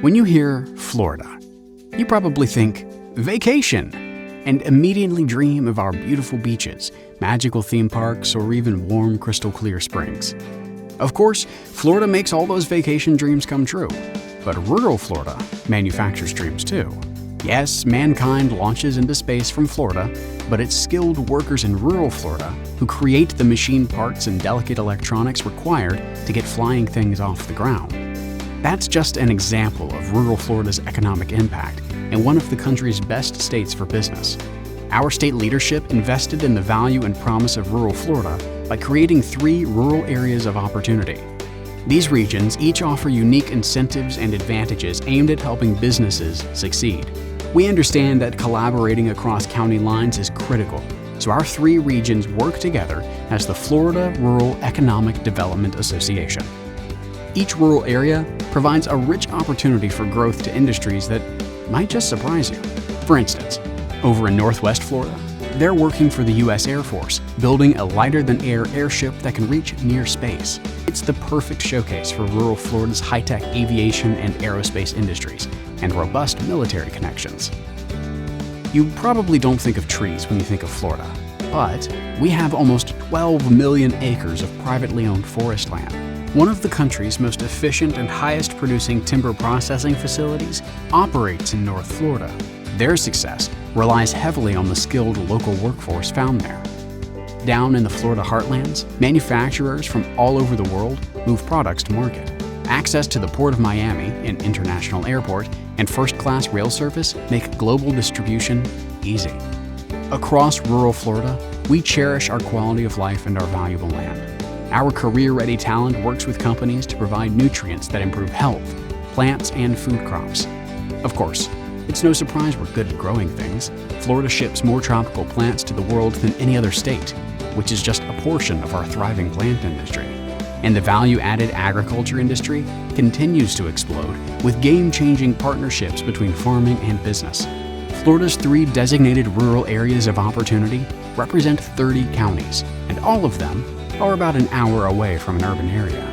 When you hear Florida, you probably think vacation and immediately dream of our beautiful beaches, magical theme parks, or even warm, crystal clear springs. Of course, Florida makes all those vacation dreams come true, but rural Florida manufactures dreams too. Yes, mankind launches into space from Florida, but it's skilled workers in rural Florida who create the machine parts and delicate electronics required to get flying things off the ground. That's just an example of rural Florida's economic impact in one of the country's best states for business. Our state leadership invested in the value and promise of rural Florida by creating 3 rural areas of opportunity. These regions each offer unique incentives and advantages aimed at helping businesses succeed. We understand that collaborating across county lines is critical, so our 3 regions work together as the Florida Rural Economic Development Association. Each rural area provides a rich opportunity for growth to industries that might just surprise you. For instance, over in Northwest Florida, they're working for the U.S. Air Force, building a lighter-than-air airship that can reach near space. It's the perfect showcase for rural Florida's high-tech aviation and aerospace industries and robust military connections. You probably don't think of trees when you think of Florida, but we have almost 12 million acres of privately owned forest land. One of the country's most efficient and highest producing timber processing facilities operates in North Florida. Their success relies heavily on the skilled local workforce found there. Down in the Florida heartlands, manufacturers from all over the world move products to market. Access to the Port of Miami, an international airport, and first-class rail service make global distribution easy. Across rural Florida, we cherish our quality of life and our valuable land. Our career-ready talent works with companies to provide nutrients that improve health, plants, and food crops. Of course, it's no surprise we're good at growing things. Florida ships more tropical plants to the world than any other state, which is just a portion of our thriving plant industry. And the value-added agriculture industry continues to explode with game-changing partnerships between farming and business. Florida's 3 designated rural areas of opportunity represent 30 counties, and all of them are about an hour away from an urban area.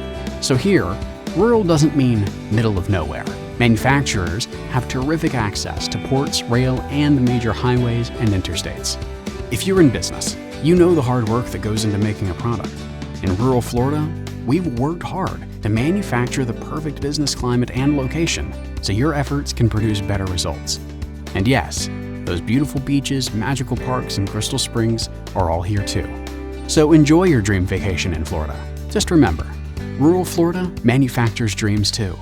So here, rural doesn't mean middle of nowhere. Manufacturers have terrific access to ports, rail, and major highways and interstates. If you're in business, you know the hard work that goes into making a product. In rural Florida, we've worked hard to manufacture the perfect business climate and location so your efforts can produce better results. And yes, those beautiful beaches, magical parks, and crystal springs are all here too. So enjoy your dream vacation in Florida. Just remember, rural Florida manufactures dreams too.